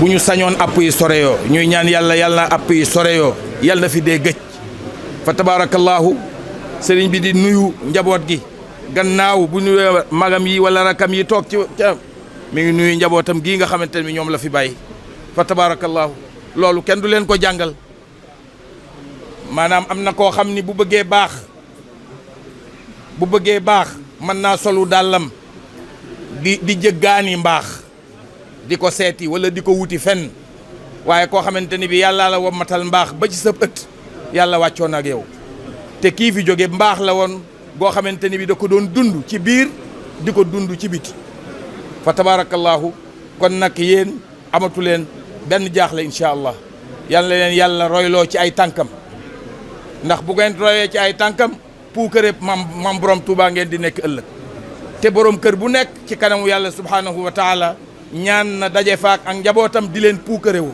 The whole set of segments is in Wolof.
bu ñu sañoon app yi sore yoo ñuy ñaan yàlla yàlla na app yi sore yoo yàlla na fi dee gëj fa tabarakallahu sëriñ bi di nuyu njaboot gi gannaaw bu nuyoo magam yi wala rakam yi toog ci mi ngi nuyu njabootam gii nga xamante ne ñoom la fi bàyyi fa tabarakallahu loolu kenn du leen ko jàngal maanaam am na koo xam ni bu bëggee baax mën naa solu dàllam di jëggaani mbaax di ko seeti wala di ko wuti fenn waaye koo xamante ni bi yàlla la wammatal mbaax ba ci sa ëtt yàlla wàccoon ak yow te kii fi jóge mbaax la woon goo xamante ni bi da ko doon dund ci biir di ko dund ci biti fa tabarakallahu kon nag yéen amatu leen benn jaaxle incha allah yàlla leen yàlla royloo ci ay tànkam ndax bu ngeen royee ci ay tànkam puukare mam borom Tuubaa ngeen di nekk ëllëg te borom kër bu nekk ci kanamu yàlla subhanahu wa taala ñaan na daje faak ak njabootam di leen puukare wu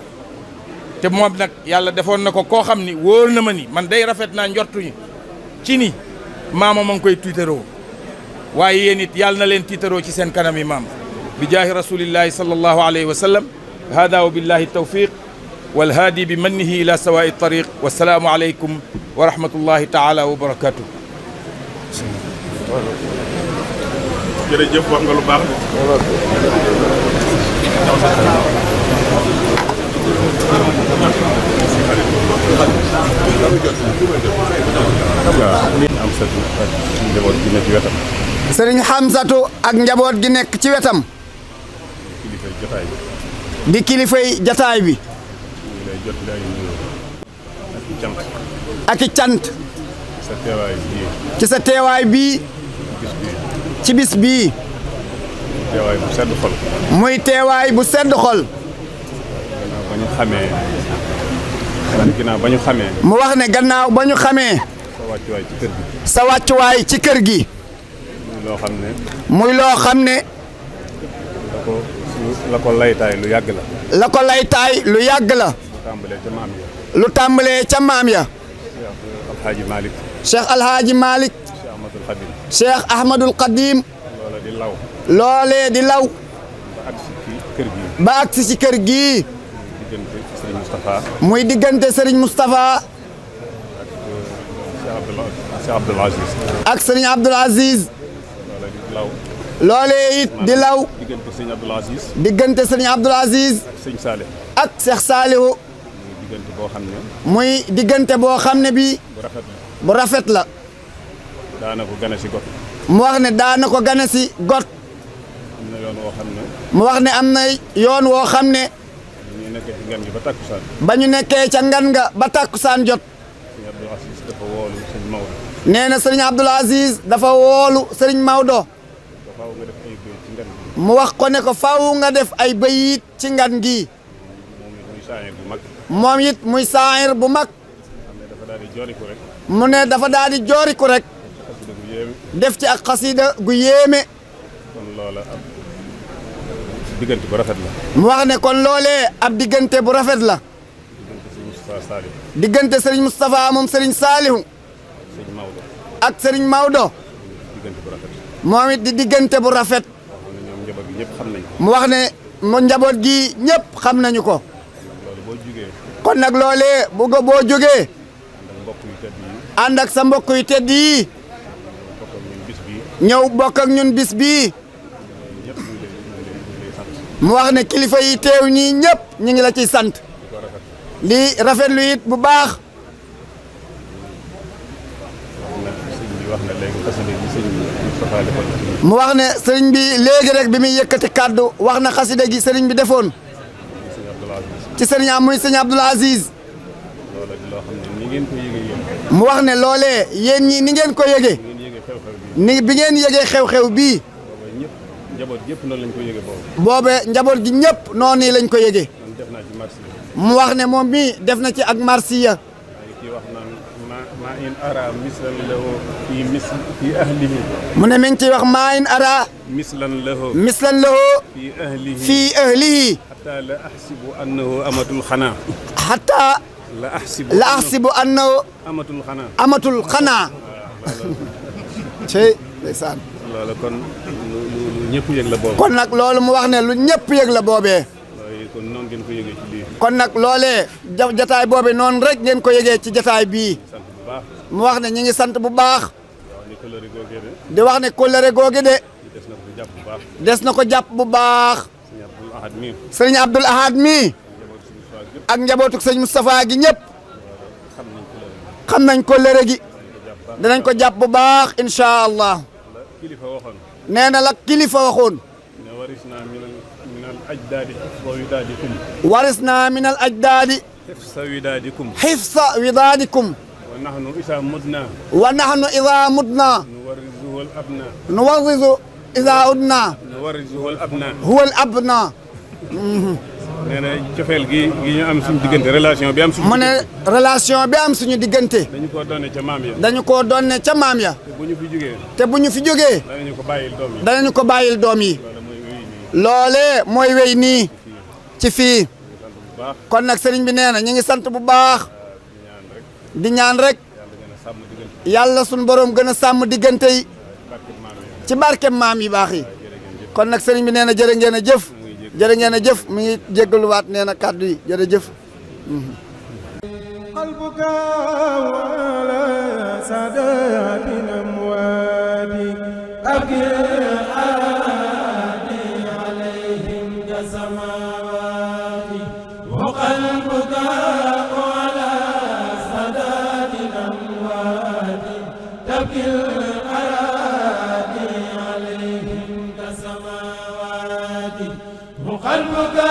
te moom nag yàlla defoon na ko koo xam ni wóor na ma ni man day rafet naa njortuñu ci ni maama ma ngi koy tiitaroo waaye yéen it yàlla na leen tiitaroo ci seen kanam yi maam bi jaahi rasulillahi sallallahu alayhi wa sallam hada wa billahi tawfiq walhaadi bi mannihi ila sawaa'i tariq wasalaamu aleykum wa rahmatullahi taala wa barakatuh. jërëjëf wax nga lu baax. Sëriñ Hamsatu ak njaboot gi nekk ci wetam. di kilifay jataay bi. ak i cant. ci sa teewaay bii. ci bis bii. teewaay bu sedd xol. muy teewaay bu sedd xol. ginnaaw ba ñu xamee. mu wax ne gannaaw ba ñu xamee. sa wàccuwaay ci kër gi. muy loo xam ne. muy loo xam ne. la ko laytaay lu yàgg la. la ko laytaay lu yàgg la. lu tàmbalee ca maam ya. Alhaaji Malick. Cheikh Alhaaji Malick. Cheikh Ahmadul Qadim. loolee di law. loolee di law. ba agsi ci kër gi. muy diggante Serigne Moustapha. ak Serigne Abdoul Aziz. loolee it di law. diggante Serigne Abdoul Aziz. ak Cheikh Salihu. muy diggante boo xam ne bii. bu rafet la. daana ko gane si got. mu wax ne daana ko gane si got. mu wax ne am na yoon woo xam ne. ba ñu nekkee ca ngan nga ba tàkkusaan jot. nee na sëriñ Abdoul Aziz dafa woolu sëriñ Maodo. mu wax ko ne ko faaw nga def ay bayit ci ngan gi. moom it muy saayir bu mag. mu ne dafa daal di jooriku rek. def ci ak xasida gu yéeme. diggante bu rafet la. mu wax ne kon loolee ab diggante bu rafet la. diggante Serigne Moustapha moom Serigne Salihu. ak Serigne Maodo. moom it di diggante bu rafet. mu wax ne mu njaboot gi ñëpp xam nañu ko. kon nag loolee boo jógee. ànd ak sa mbokk yu tedd yi. ñëw bokk ak ñun bis bii. mu wax ne kilifa yi teew ñii ñëpp ñu ngi la ciy sant. lii rafetlu it bu baax. mu wax ne sëriñ bi léegi rek bi muy yëkkati kàddu wax na xasida gi sëriñ bi defoon. ci sëriñ am muy sëriñ Abdoul Aziz. mu wax ne loolee yéen ñii ni ngeen ko yëgee. ni bi ngeen yëgee xew-xew bii. njaboot gi yëpp noonu lañ ko yëgee boobu. boobee njaboot gi ñëpp noonu lañ ko yëgee. mu wax ne moom mii def na ci ak marsiya. mu ne mi ngi ciy wax maa in ara. mislan lahu. fii ahlihi. xataa la axsibu annahu amatul xanaa. xataa. la axsibu annahu. amatul xanaa. cey ndeysaan. loolu kon lu ñëpp yëg la boobee. kon nag loolu mu wax ne lu ñëpp yëg la boobee. kon noonu ngeen ko yëgee ci lii. kon nag loolee jataay boobi noonu rek ngeen ko yëgee ci jataay bii. sant bu baax. mu wax ne ñi ngi sant bu baax. ni kóllëre googee de. di wax ne kóllëre googi de. des na ko jàpp bu baax. des na ko jàpp bu baax. sëñ Abdoul Ahad mii. sëriñ Abdoul Ahad mii. ak njabootuk sëñ Moustapha gi ñëpp. xam nañ kóllëre gi. danañ ko jàpp bu baax incha allah. kilifa waxoon. nee na la kilifa waxoon. ne waris naa minal ajdaadi xifsa widaadikum. waris naa minal ajdaadi. xifsa widaadikum. xifsa widaadikum. wa nahnu isaa mudna. wa nahnu idaa mudna. nuwarrizuhu al abna. nuwarrizu idaa udna. nuwarrizuhu al abna. huwa al abna. nee na cofeel gi ñu am suñu diggante relation bi am suñu mu ne relation bi am suñu diggante. dañu koo doone ca maam ya. dañu koo doone ca maam ya. te bu ñu fi jógee. te bu ñu fi jógee. danañu ko bàyyil doom yi. danañu ko bàyyil doom yi. loolu mooy wéy nii. loolee mooy wéy nii. ci fii. sant bu baax. kon nag sëriñ bi nee na ñu ngi sant bu baax. di ñaan rek. yàlla suñu borom gën a sàmm diggante yi. ci barke maam yi baax yi. kon nag sëriñ bi nee na jërë ngeen a jëf. jërë ngeen a jëf mi ngi jéggaluwaat nee na kàddu yi jërëjëf. qalbuka wala saadatin amwaati abkir aadi alayhim kasamawaati wa qalbuka wala saadatin amwaati abkir aadi alayhim kasamawaati qalbuka